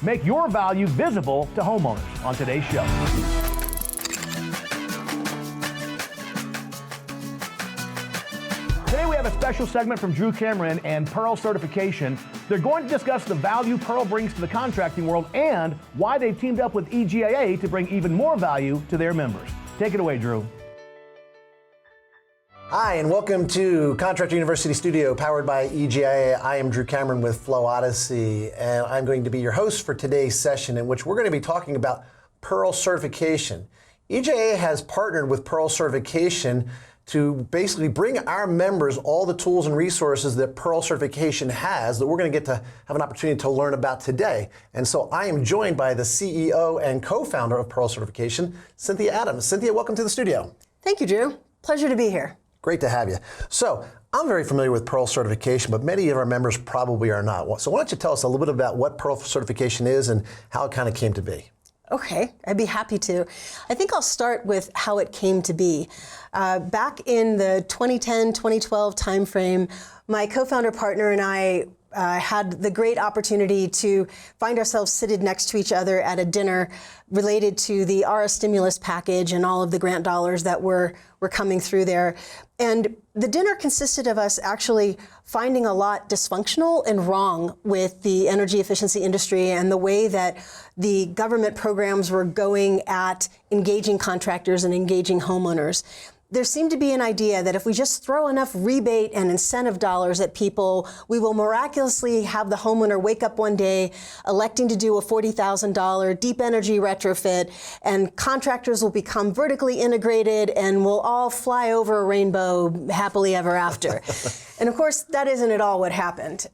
Make your value visible to homeowners on today's show. Today we have a special segment from Drew Cameron and Pearl Certification. They're going to discuss the value Pearl brings to the contracting world and why they've teamed up with EGIA to bring even more value to their members. Take it away, Drew. Hi, and welcome to Contractor University Studio, powered by EGIA. I am Drew Cameron with Flow Odyssey, and I'm going to be your host for today's session, in which we're going to be talking about Pearl Certification. EGIA has partnered with Pearl Certification to basically bring our members all the tools and resources that Pearl Certification has that we're going to get to have an opportunity to learn about today. And so I am joined by the CEO and co-founder of Pearl Certification, Cynthia Adams. Cynthia, welcome to the studio. Thank you, Drew. Pleasure to be here. Great to have you. So I'm very familiar with Pearl Certification, but many of our members probably are not. So why don't you tell us a little bit about what Pearl Certification is and how it kind of came to be? Okay, I'd be happy to. I think I'll start with how it came to be. Back in the 2010-2012 timeframe, my co-founder partner and I had the great opportunity to find ourselves seated next to each other at a dinner related to the ARA stimulus package and all of the grant dollars that were coming through there. And the dinner consisted of us actually finding a lot dysfunctional and wrong with the energy efficiency industry and the way that the government programs were going at engaging contractors and engaging homeowners. There seemed to be an idea that if we just throw enough rebate and incentive dollars at people, we will miraculously have the homeowner wake up one day electing to do a $40,000 deep energy retrofit, and contractors will become vertically integrated and we'll all fly over a rainbow happily ever after. And of course, that isn't at all what happened.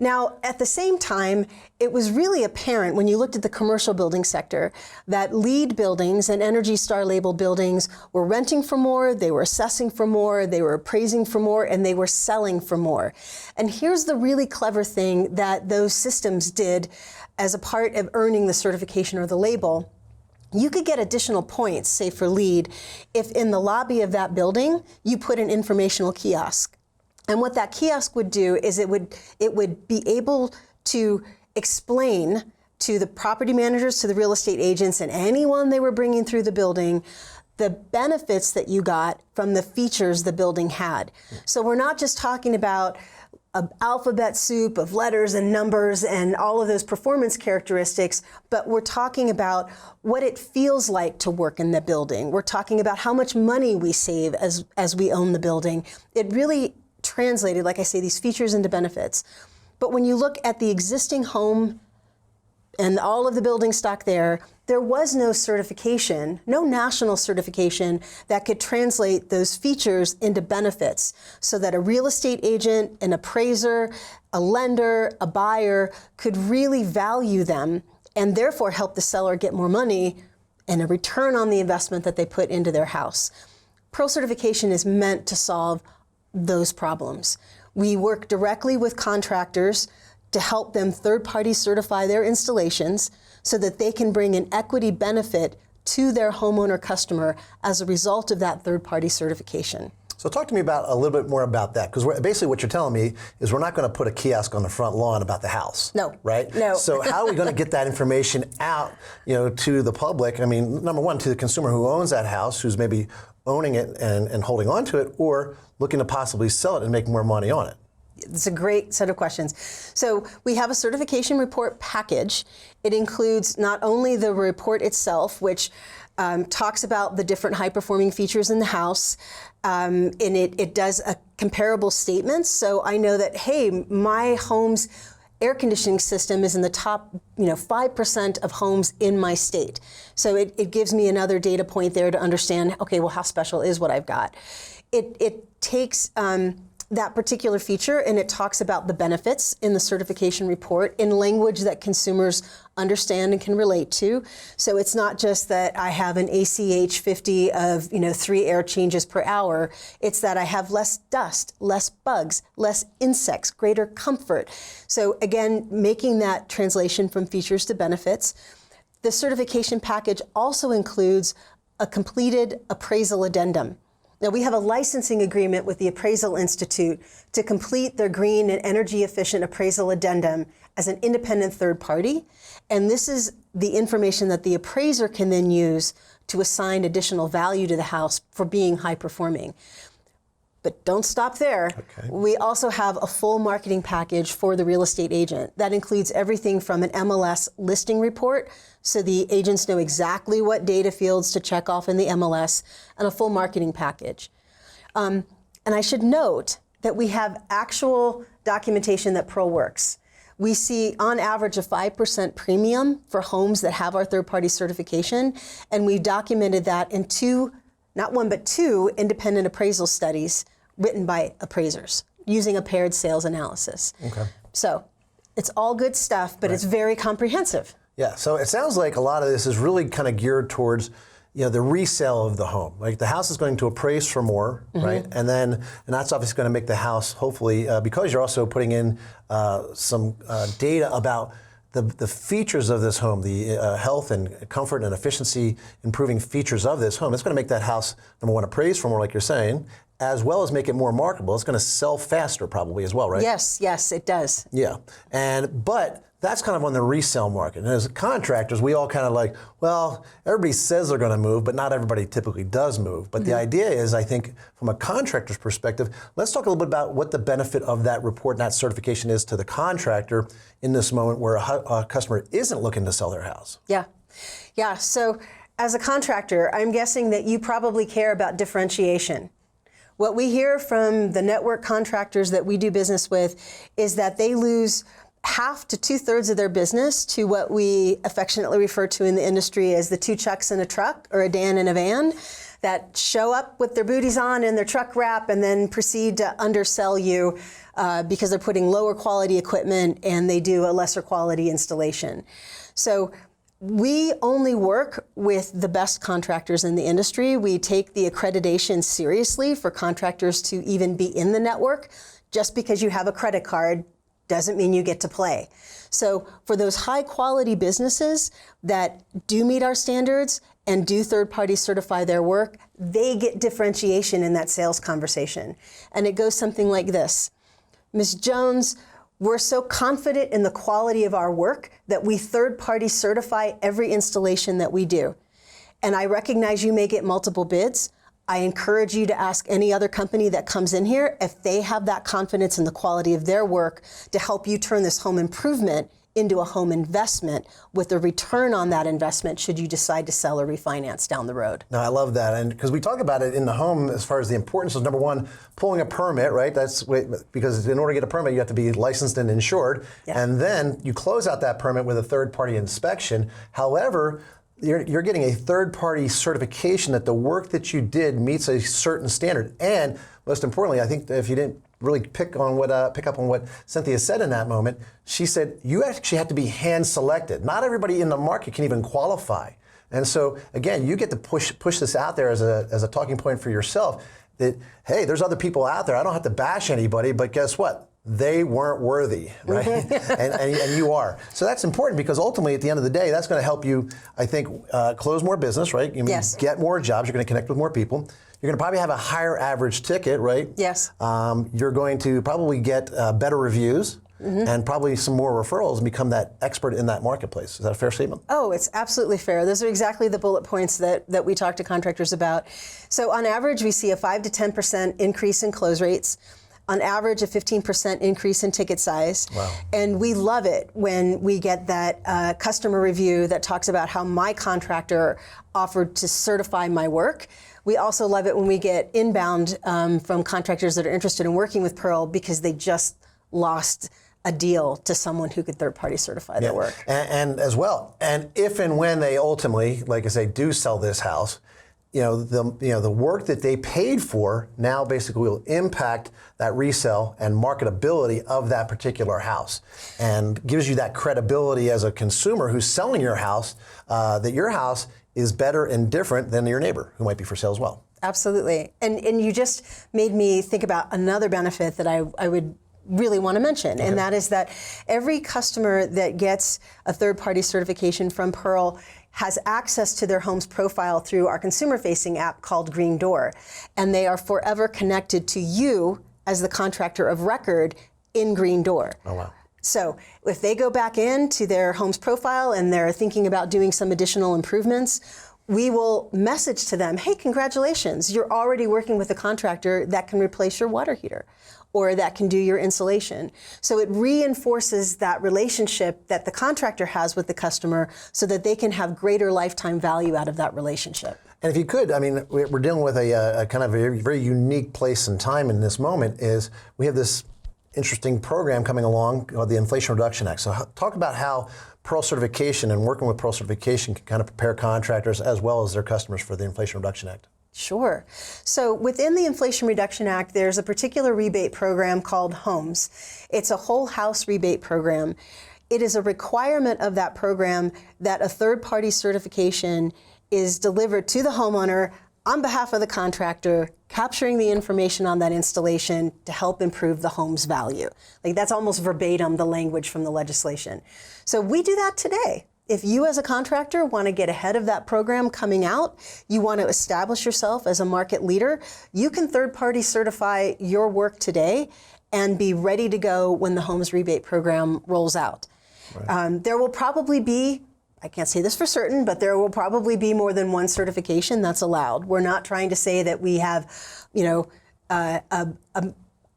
Now, at the same time, it was really apparent when you looked at the commercial building sector that LEED buildings and Energy Star labeled buildings were renting for more, they were assessing for more, they were appraising for more, and they were selling for more. And here's the really clever thing that those systems did as a part of earning the certification or the label. You could get additional points, say for LEED, if in the lobby of that building, you put an informational kiosk. And what that kiosk would do is it would be able to explain to the property managers, to the real estate agents, and anyone they were bringing through the building, the benefits that you got from the features the building had. So we're not just talking about an alphabet soup of letters and numbers and all of those performance characteristics, but we're talking about what it feels like to work in the building. We're talking about how much money we save as we own the building. It really translated, like I say, these features into benefits. But when you look at the existing home and all of the building stock there was no certification, no national certification that could translate those features into benefits so that a real estate agent, an appraiser, a lender, a buyer could really value them and therefore help the seller get more money and a return on the investment that they put into their house. Pearl Certification is meant to solve those problems. We work directly with contractors to help them third-party certify their installations so that they can bring an equity benefit to their homeowner customer as a result of that third-party certification. So talk to me about a little bit more about that, because basically what you're telling me is we're not going to put a kiosk on the front lawn about the house. No. Right? No. So how are we going to get that information out, to the public? I mean, number one, to the consumer who owns that house, who's maybe owning it and holding on to it, or looking to possibly sell it and make more money on it? It's a great set of questions. So we have a certification report package. It includes not only the report itself, which talks about the different high-performing features in the house, and it does a comparable statement. So I know that, hey, my home's air conditioning system is in the top 5% of homes in my state. So it gives me another data point there to understand, okay, well, how special is what I've got? It takes that particular feature and it talks about the benefits in the certification report in language that consumers understand and can relate to. So it's not just that I have an ACH 50 of 3 air changes per hour. It's that I have less dust, less bugs, less insects, greater comfort. So again, making that translation from features to benefits. The certification package also includes a completed appraisal addendum. Now, we have a licensing agreement with the Appraisal Institute to complete their green and energy efficient appraisal addendum as an independent third party. And this is the information that the appraiser can then use to assign additional value to the house for being high performing. But don't stop there. Okay. We also have a full marketing package for the real estate agent. That includes everything from an MLS listing report, so the agents know exactly what data fields to check off in the MLS, and a full marketing package. And I should note that we have actual documentation that Pearl works. We see on average a 5% premium for homes that have our third-party certification, and we've documented that in not one, but two independent appraisal studies written by appraisers using a paired sales analysis. Okay. So it's all good stuff, but it's very comprehensive. Yeah, so it sounds like a lot of this is really kind of geared towards, the resale of the home. Like the house is going to appraise for more, right? And that's obviously going to make the house, hopefully, because you're also putting in some data about the features of this home, the health and comfort and efficiency improving features of this home. It's going to make that house, number one, appraise for more, like you're saying, as well as make it more marketable. It's going to sell faster probably as well, right? Yes, it does. Yeah, but that's kind of on the resale market. And as contractors, we all kind of like, well, everybody says they're going to move, but not everybody typically does move. But the idea is, I think, from a contractor's perspective, let's talk a little bit about what the benefit of that report and that certification is to the contractor in this moment where a customer isn't looking to sell their house. Yeah. So as a contractor, I'm guessing that you probably care about differentiation. What we hear from the network contractors that we do business with is that they lose half to 2/3 of their business to what we affectionately refer to in the industry as the two Chucks in a truck or a Dan in a van that show up with their booties on and their truck wrap and then proceed to undersell you because they're putting lower quality equipment and they do a lesser quality installation. So we only work with the best contractors in the industry. We take the accreditation seriously for contractors to even be in the network. Just because you have a credit card doesn't mean you get to play. So for those high quality businesses that do meet our standards and do third party certify their work, they get differentiation in that sales conversation. And it goes something like this. Ms. Jones, we're so confident in the quality of our work that we third party certify every installation that we do. And I recognize you may get multiple bids. I encourage you to ask any other company that comes in here if they have that confidence in the quality of their work to help you turn this home improvement into a home investment with a return on that investment should you decide to sell or refinance down the road. No, I love that. And because we talk about it in the home as far as the importance of, number one, pulling a permit, right? That's because in order to get a permit, you have to be licensed and insured. Yeah. And then you close out that permit with a third-party inspection. However, you're getting a third-party certification that the work that you did meets a certain standard. And most importantly, I think that if you didn't really pick up on what Cynthia said in that moment, she said you actually have to be hand-selected. Not everybody in the market can even qualify. And so again, you get to push this out there as a talking point for yourself that, hey, there's other people out there. I don't have to bash anybody, but guess what? They weren't worthy, right? and you are. So that's important because ultimately, at the end of the day, that's going to help you, I think, close more business, right? Yes. Get more jobs. You're going to connect with more people. You're going to probably have a higher average ticket, right? Yes. You're going to probably get better reviews and probably some more referrals and become that expert in that marketplace. Is that a fair statement? Oh, it's absolutely fair. Those are exactly the bullet points that we talk to contractors about. So on average, we see a 5 to 10% increase in close rates. On average, a 15% increase in ticket size. Wow. And we love it when we get that customer review that talks about how my contractor offered to certify my work. We also love it when we get inbound from contractors that are interested in working with Pearl because they just lost a deal to someone who could third-party certify their work. And as well, and if and when they ultimately, like I say, do sell this house, the work that they paid for now basically will impact that resale and marketability of that particular house, and gives you that credibility as a consumer who's selling your house that your house is better and different than your neighbor who might be for sale as well. Absolutely, and you just made me think about another benefit that I would really want to mention, and that is that every customer that gets a third-party certification from Pearl has access to their home's profile through our consumer-facing app called Green Door, and they are forever connected to you as the contractor of record in Green Door. Oh, wow. So if they go back into their home's profile and they're thinking about doing some additional improvements, we will message to them, hey, congratulations, you're already working with a contractor that can replace your water heater or that can do your insulation. So it reinforces that relationship that the contractor has with the customer so that they can have greater lifetime value out of that relationship. And if you could, I mean, we're dealing with a kind of a very unique place and time in this moment is we have this interesting program coming along called the Inflation Reduction Act. So talk about how Pearl Certification and working with Pearl Certification can kind of prepare contractors as well as their customers for the Inflation Reduction Act. Sure. So within the Inflation Reduction Act, there's a particular rebate program called Homes. It's a whole house rebate program. It is a requirement of that program that a third-party certification is delivered to the homeowner on behalf of the contractor, capturing the information on that installation to help improve the home's value. Like that's almost verbatim the language from the legislation. So we do that today. If you as a contractor want to get ahead of that program coming out, you want to establish yourself as a market leader, you can third-party certify your work today and be ready to go when the homes rebate program rolls out. Right. There will probably be, I can't say this for certain, but there will probably be more than one certification that's allowed. We're not trying to say that we have,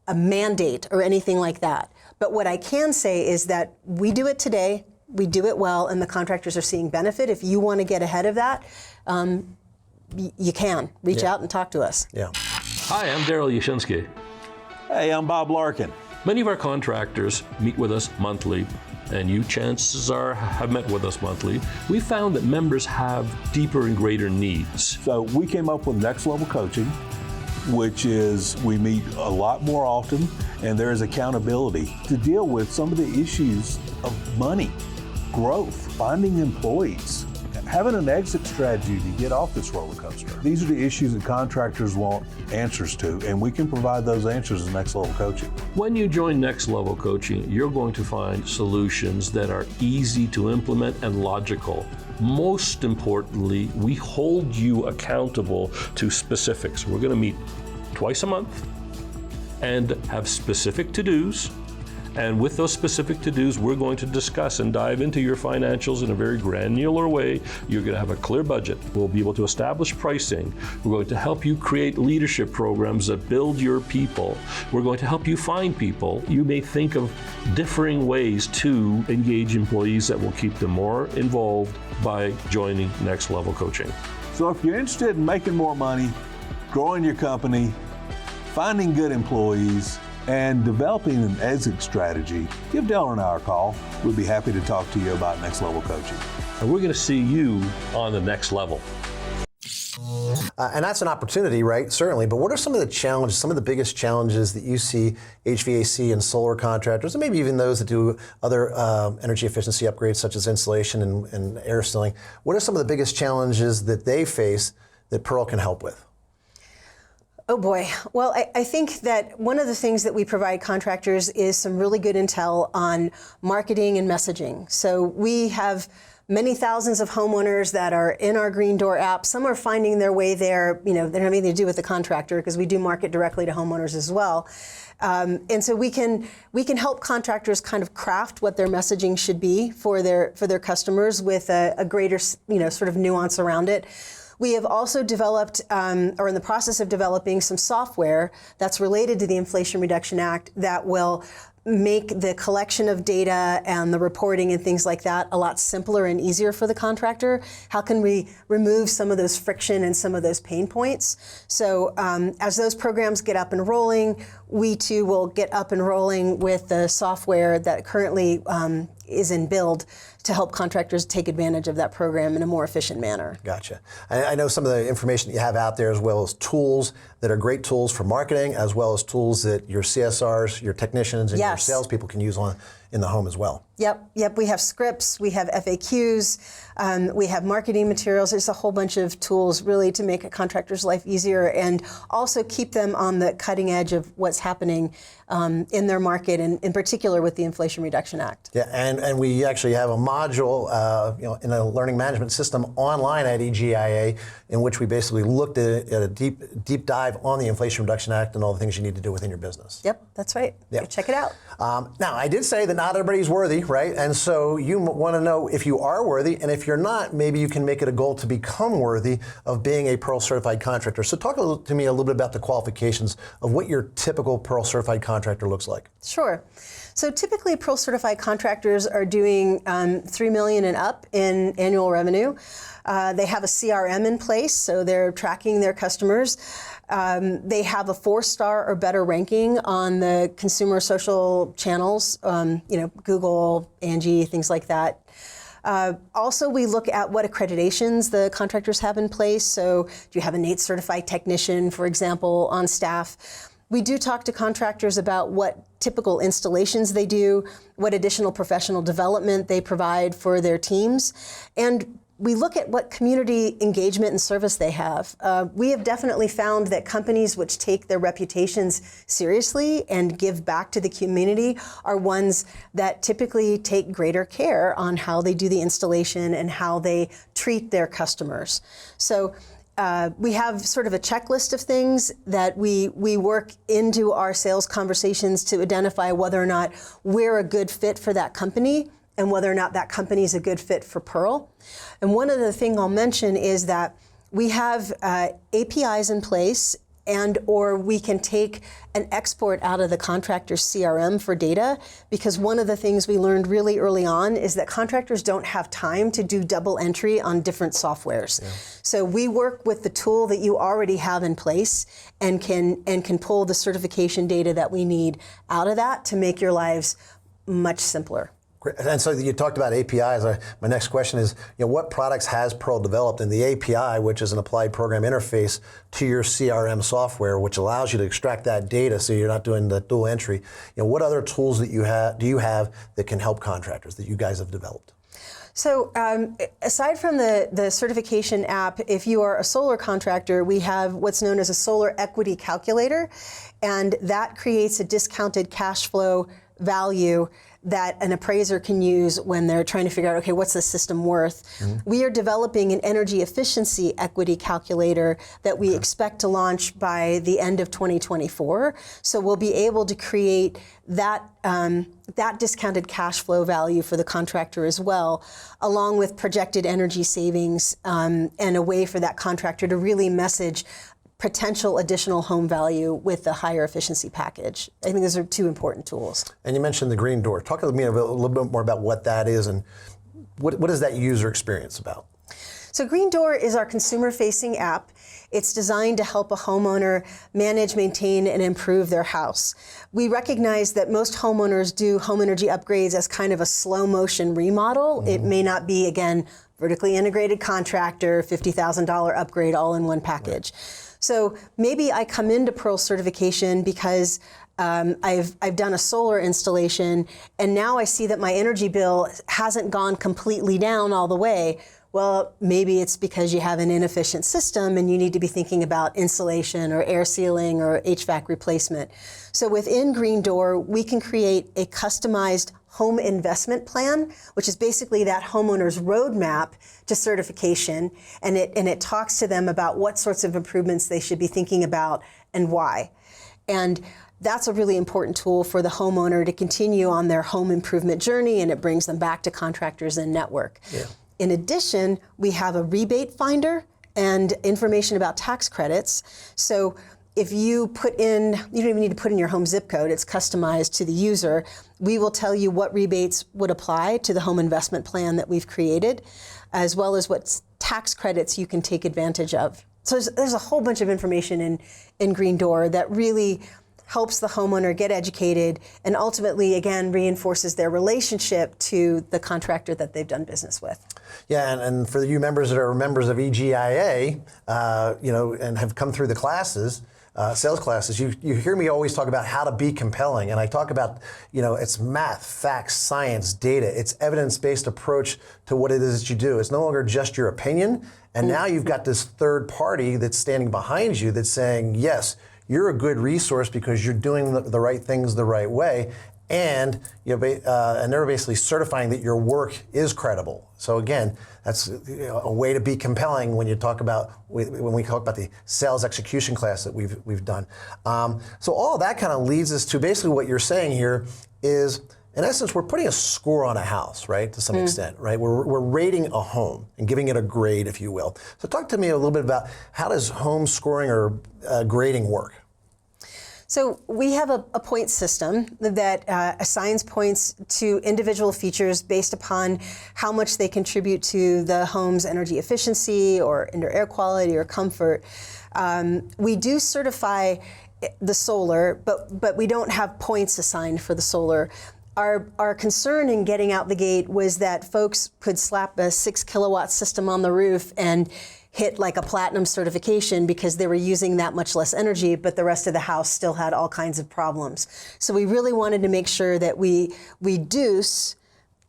a mandate or anything like that. But what I can say is that we do it today, we do it well, and the contractors are seeing benefit. If you want to get ahead of that, you can reach out and talk to us. Yeah. Hi, I'm Daryl Yashinsky. Hey, I'm Bob Larkin. Many of our contractors meet with us monthly, and you, chances are, have met with us monthly. We found that members have deeper and greater needs. So we came up with Next Level Coaching, which is we meet a lot more often, and there is accountability to deal with some of the issues of money, growth, finding employees, having an exit strategy to get off this roller coaster. These are the issues that contractors want answers to, and we can provide those answers in Next Level Coaching. When you join Next Level Coaching, you're going to find solutions that are easy to implement and logical. Most importantly, we hold you accountable to specifics. We're going to meet twice a month and have specific to-dos. And with those specific to-dos, we're going to discuss and dive into your financials in a very granular way. You're going to have a clear budget. We'll be able to establish pricing. We're going to help you create leadership programs that build your people. We're going to help you find people. You may think of differing ways to engage employees that will keep them more involved by joining Next Level Coaching. So if you're interested in making more money, growing your company, finding good employees, and developing an exit strategy, give Dale and I a call. We'd be happy to talk to you about Next Level Coaching. And we're going to see you on the next level. And that's an opportunity, right? Certainly. But what are some of the challenges, some of the biggest challenges that you see HVAC and solar contractors, and maybe even those that do other energy efficiency upgrades such as insulation and air sealing? What are some of the biggest challenges that they face that Pearl can help with? Oh boy. Well, I think that one of the things that we provide contractors is some really good intel on marketing and messaging. So we have many thousands of homeowners that are in our Green Door app. Some are finding their way there. They don't have anything to do with the contractor because we do market directly to homeowners as well. And so we can help contractors kind of craft what their messaging should be for their customers with a greater sort of nuance around it. We have also developed, or in the process of developing, some software that's related to the Inflation Reduction Act that will make the collection of data and the reporting and things like that a lot simpler and easier for the contractor. How can we remove some of those friction and some of those pain points? So as those programs get up and rolling, we too will get up and rolling with the software that currently is in build to help contractors take advantage of that program in a more efficient manner. Gotcha. I know some of the information that you have out there, as well as tools that are great tools for marketing, as well as tools that your CSRs, your technicians, and your salespeople can use in the home as well. Yep. We have scripts, we have FAQs, we have marketing materials. There's a whole bunch of tools really to make a contractor's life easier and also keep them on the cutting edge of what's happening in their market, and in particular with the Inflation Reduction Act. Yeah, and we actually have a module in a learning management system online at EGIA in which we basically looked at a deep dive on the Inflation Reduction Act and all the things you need to do within your business. Yep, that's right. Yep. Check it out. Now, I did say that not everybody's worthy, right? And so you want to know if you are worthy, and if you're not, maybe you can make it a goal to become worthy of being a Pearl Certified Contractor. So talk to me a little bit about the qualifications of what your typical Pearl Certified Contractor looks like. Sure. So typically Pearl Certified Contractors are doing $3 million and up in annual revenue. They have a CRM in place, so they're tracking their customers. They have a 4-star or better ranking on the consumer social channels, Google, Angie, things like that. Also, we look at what accreditations the contractors have in place. So do you have a NATE certified technician, for example, on staff? We do talk to contractors about what typical installations they do, what additional professional development they provide for their teams, and we look at what community engagement and service they have. We have definitely found that companies which take their reputations seriously and give back to the community are ones that typically take greater care on how they do the installation and how they treat their customers. So we have sort of a checklist of things that we work into our sales conversations to identify whether or not we're a good fit for that company and whether or not that company is a good fit for Pearl. And one other thing I'll mention is that we have APIs in place, and or we can take an export out of the contractor's CRM for data, because one of the things we learned really early on is that contractors don't have time to do double entry on different softwares. Yeah. So we work with the tool that you already have in place and can pull the certification data that we need out of that to make your lives much simpler. And so you talked about APIs. My next question is, what products has Pearl developed in the API, which is an applied program interface to your CRM software, which allows you to extract that data so you're not doing the dual entry? What other tools do you have that can help contractors that you guys have developed? So aside from the certification app, if you are a solar contractor, we have what's known as a solar equity calculator, and that creates a discounted cash flow value that an appraiser can use when they're trying to figure out, okay, what's the system worth? Mm-hmm. We are developing an energy efficiency equity calculator that we expect to launch by the end of 2024. So we'll be able to create that discounted cash flow value for the contractor as well, along with projected energy savings and a way for that contractor to really message potential additional home value with the higher efficiency package. I think those are two important tools. And you mentioned the Green Door. Talk to me a little bit more about what that is and what is that user experience about? So Green Door is our consumer-facing app. It's designed to help a homeowner manage, maintain, and improve their house. We recognize that most homeowners do home energy upgrades as kind of a slow-motion remodel. Mm-hmm. It may not be, again, vertically integrated contractor, $50,000 upgrade all in one package. Right. So maybe I come into Pearl certification because I've done a solar installation, and now I see that my energy bill hasn't gone completely down all the way. Well, maybe it's because you have an inefficient system and you need to be thinking about insulation or air sealing or HVAC replacement. So within Green Door, we can create a customized home investment plan, which is basically that homeowner's roadmap to certification, and it talks to them about what sorts of improvements they should be thinking about and why. And that's a really important tool for the homeowner to continue on their home improvement journey, and it brings them back to contractors and network. Yeah. In addition, we have a rebate finder and information about tax credits. So if you put in, you don't even need to put in your home zip code, it's customized to the user. We will tell you what rebates would apply to the home investment plan that we've created, as well as what tax credits you can take advantage of. So there's a whole bunch of information in Green Door that really helps the homeowner get educated, and ultimately, again, reinforces their relationship to the contractor that they've done business with. Yeah, and for you members that are members of EGIA, and have come through the classes, sales classes, you hear me always talk about how to be compelling, and I talk about, it's math, facts, science, data. It's evidence-based approach to what it is that you do. It's no longer just your opinion, and now you've got this third party that's standing behind you that's saying, yes, you're a good resource because you're doing the right things the right way, and they're basically certifying that your work is credible. So again, that's a way to be compelling when we talk about the sales execution class that we've done. So all of that kind of leads us to basically what you're saying here is, in essence, we're putting a score on a house, right, to some extent, right? We're rating a home and giving it a grade, if you will. So talk to me a little bit about how does home scoring or grading work? So we have a point system that assigns points to individual features based upon how much they contribute to the home's energy efficiency or indoor air quality or comfort. We do certify the solar, but we don't have points assigned for the solar. Our concern in getting out the gate was that folks could slap a 6 kilowatt system on the roof and hit like a platinum certification because they were using that much less energy, but the rest of the house still had all kinds of problems. So we really wanted to make sure that we reduce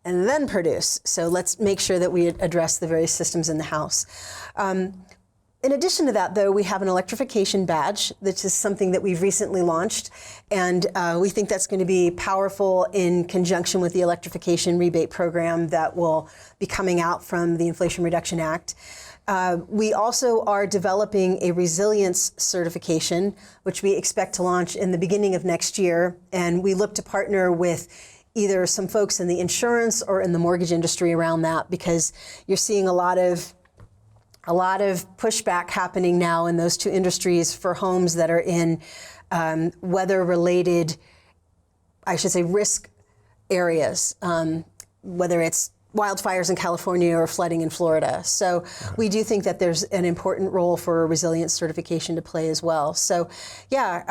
and then produce. So let's make sure that we address the various systems in the house. In addition to that, though, we have an electrification badge, which is something that we've recently launched, and we think that's going to be powerful in conjunction with the electrification rebate program that will be coming out from the Inflation Reduction Act. We also are developing a resilience certification, which we expect to launch in the beginning of next year, and we look to partner with either some folks in the insurance or in the mortgage industry around that, because you're seeing a lot of pushback happening now in those two industries for homes that are in weather-related, I should say, risk areas, whether it's wildfires in California or flooding in Florida. So we do think that there's an important role for a resilience certification to play as well. So yeah,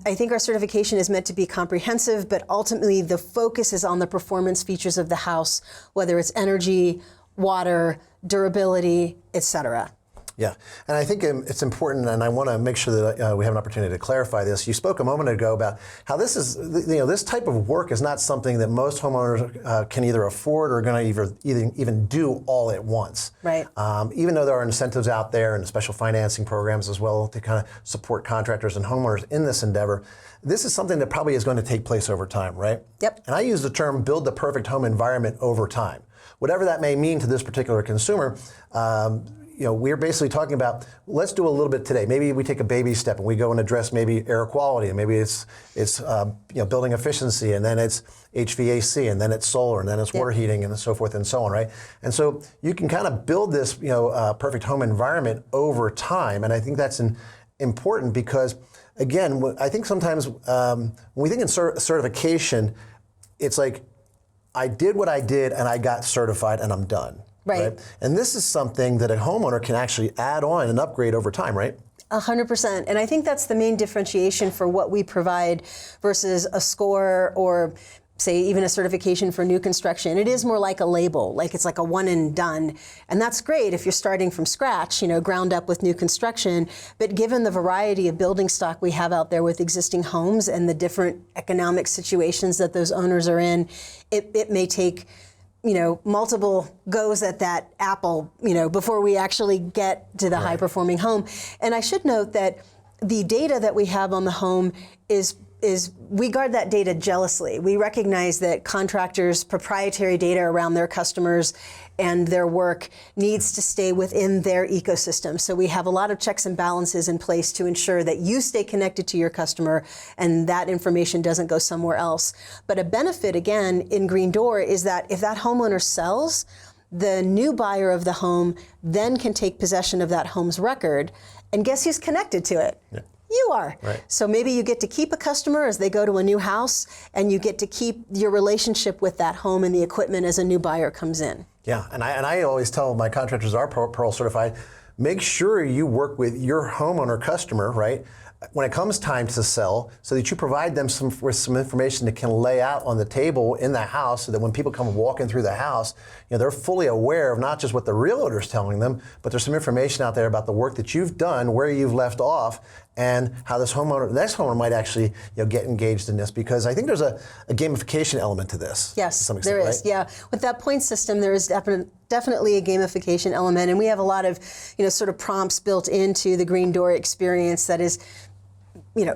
I think our certification is meant to be comprehensive, but ultimately the focus is on the performance features of the house, whether it's energy, water, durability, et cetera. Yeah, and I think it's important, and I want to make sure that we have an opportunity to clarify this. You spoke a moment ago about how this is, this type of work is not something that most homeowners can either afford or going to even do all at once. Right. Even though there are incentives out there and special financing programs as well to kind of support contractors and homeowners in this endeavor, this is something that probably is going to take place over time, right? Yep. And I use the term build the perfect home environment over time. Whatever that may mean to this particular consumer, we're basically talking about, let's do a little bit today. Maybe we take a baby step and we go and address maybe air quality, and maybe it's building efficiency, and then it's HVAC, and then it's solar, and then it's water heating, and so forth and so on, right? And so you can kind of build this, perfect home environment over time, and I think that's important because, again, I think sometimes when we think in certification, it's like, I did what I did and I got certified and I'm done. Right. And this is something that a homeowner can actually add on and upgrade over time, right? 100%. And I think that's the main differentiation for what we provide versus a score or, say, even a certification for new construction. It is more like a label, like it's like a one and done. And that's great if you're starting from scratch, ground up with new construction. But given the variety of building stock we have out there with existing homes and the different economic situations that those owners are in, it may take multiple goes at that apple, before we actually get to the high-performing home. And I should note that the data that we have on the home is we guard that data jealously. We recognize that contractors' proprietary data around their customers and their work needs to stay within their ecosystem. So we have a lot of checks and balances in place to ensure that you stay connected to your customer and that information doesn't go somewhere else. But a benefit, again, in Green Door is that if that homeowner sells, the new buyer of the home then can take possession of that home's record, and guess who's connected to it? Yeah. You are. Right. So maybe you get to keep a customer as they go to a new house, and you get to keep your relationship with that home and the equipment as a new buyer comes in. Yeah, and I always tell my contractors are Pearl certified, make sure you work with your homeowner customer, right? when it comes time to sell, so that you provide them with some information that can lay out on the table in the house, so that when people come walking through the house, they're fully aware of not just what the realtor is telling them, but there's some information out there about the work that you've done, where you've left off, and how this homeowner, the next homeowner might actually get engaged in this, because I think there's a gamification element to this. Yes, to some extent, there is. right? Yeah, with that point system, there is definitely a gamification element, and we have a lot of sort of prompts built into the Green Door experience that is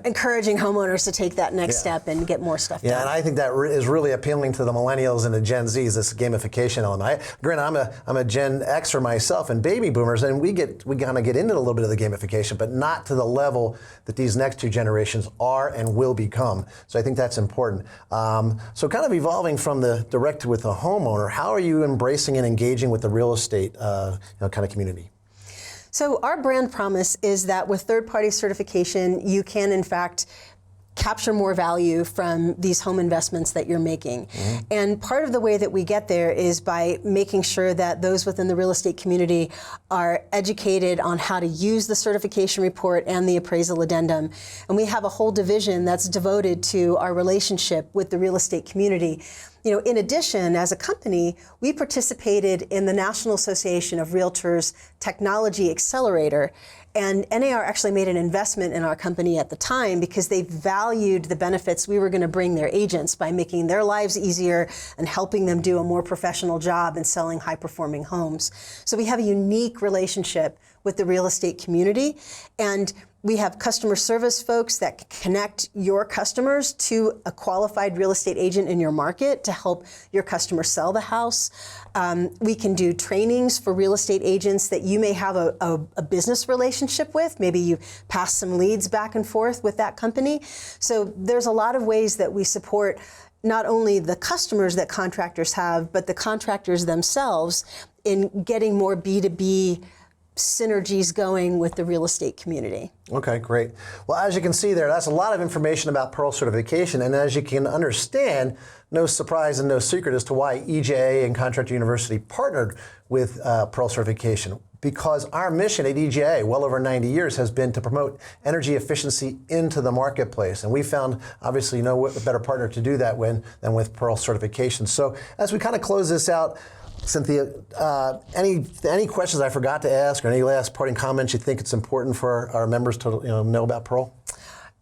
encouraging homeowners to take that next step and get more stuff done. Yeah, and I think that is really appealing to the millennials and the Gen Zs, this gamification element. Granted, I'm a Gen Xer myself and baby boomers, and we kind of get into a little bit of the gamification, but not to the level that these next two generations are and will become. So I think that's important. So kind of evolving from the direct with the homeowner, how are you embracing and engaging with the real estate kind of community? So our brand promise is that with third-party certification, you can in fact capture more value from these home investments that you're making. Mm-hmm. And part of the way that we get there is by making sure that those within the real estate community are educated on how to use the certification report and the appraisal addendum. And we have a whole division that's devoted to our relationship with the real estate community. In addition, as a company, we participated in the National Association of Realtors Technology Accelerator, and NAR actually made an investment in our company at the time because they valued the benefits we were going to bring their agents by making their lives easier and helping them do a more professional job in selling high-performing homes. So we have a unique relationship with the real estate community, and we have customer service folks that connect your customers to a qualified real estate agent in your market to help your customer sell the house. We can do trainings for real estate agents that you may have a business relationship with. Maybe you pass some leads back and forth with that company. So there's a lot of ways that we support not only the customers that contractors have, but the contractors themselves in getting more B2B synergies going with the real estate community. Okay, great. Well, as you can see there, that's a lot of information about Pearl certification, and as you can understand, no surprise and no secret as to why EJA and Contractor University partnered with Pearl certification. Because our mission at EJA, well over 90 years, has been to promote energy efficiency into the marketplace. And we found, obviously, no better partner to do that than with Pearl certification. So as we kind of close this out, Cynthia, any questions I forgot to ask, or any last parting comments you think it's important for our members to know about Pearl?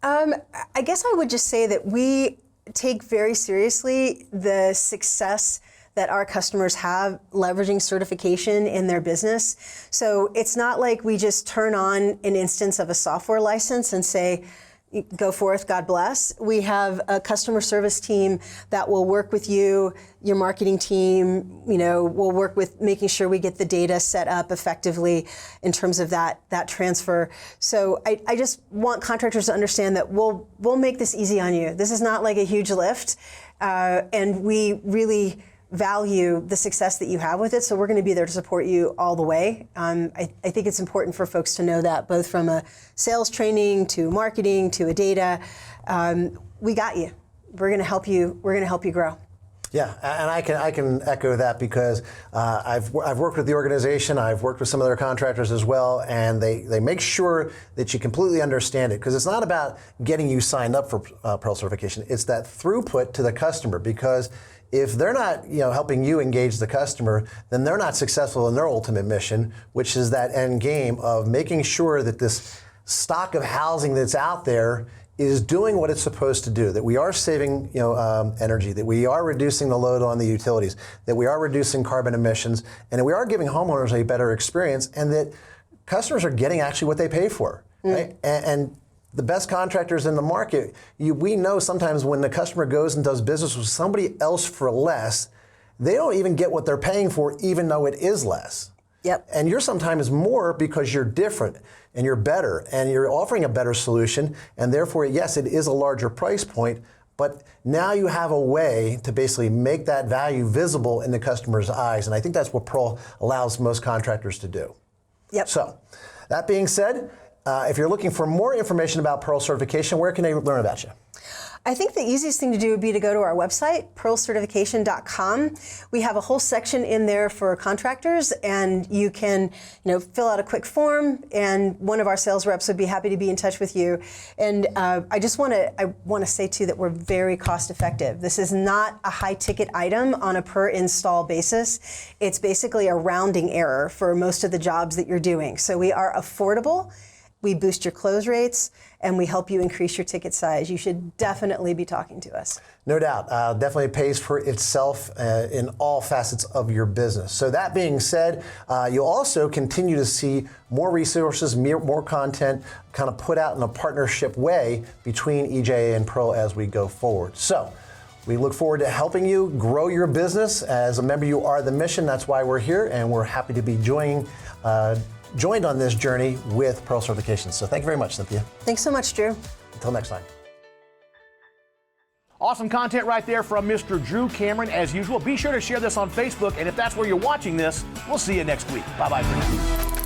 I guess I would just say that we take very seriously the success that our customers have leveraging certification in their business. So it's not like we just turn on an instance of a software license and say, go forth, God bless. We have a customer service team that will work with you, your marketing team, will work with making sure we get the data set up effectively in terms of that transfer. So I just want contractors to understand that we'll make this easy on you. This is not like a huge lift, and we really value the success that you have with it, so we're going to be there to support you all the way. I think it's important for folks to know that, both from a sales training to marketing to a data. We got you. We're going to help you. We're going to help you grow. Yeah, and I can echo that because I've worked with the organization. I've worked with some of their contractors as well, and they make sure that you completely understand it, because it's not about getting you signed up for Pearl certification. It's that throughput to the customer, because if they're not helping you engage the customer, then they're not successful in their ultimate mission, which is that end game of making sure that this stock of housing that's out there is doing what it's supposed to do, that we are saving energy, that we are reducing the load on the utilities, that we are reducing carbon emissions, and that we are giving homeowners a better experience, and that customers are getting actually what they pay for. Right? And the best contractors in the market, we know sometimes when the customer goes and does business with somebody else for less, they don't even get what they're paying for, even though it is less. Yep. And you're sometimes more because you're different and you're better and you're offering a better solution, and therefore, yes, it is a larger price point, but now you have a way to basically make that value visible in the customer's eyes, and I think that's what Pearl allows most contractors to do. Yep. So, that being said, if you're looking for more information about Pearl certification, where can they learn about you? I think the easiest thing to do would be to go to our website, pearlcertification.com. We have a whole section in there for contractors, and you can, fill out a quick form, and one of our sales reps would be happy to be in touch with you. And I want to say too that we're very cost effective. This is not a high ticket item on a per install basis. It's basically a rounding error for most of the jobs that you're doing. So we are affordable. We boost your close rates, and we help you increase your ticket size. You should definitely be talking to us. No doubt. Definitely pays for itself in all facets of your business. So that being said, you'll also continue to see more resources, more content kind of put out in a partnership way between EJA and Pearl as we go forward. So we look forward to helping you grow your business. As a member, you are the mission. That's why we're here, and we're happy to be joined on this journey with Pearl Certifications. So thank you very much, Cynthia. Thanks so much, Drew. Until next time. Awesome content right there from Mr. Drew Cameron, as usual. Be sure to share this on Facebook, and if that's where you're watching this, we'll see you next week. Bye-bye for now.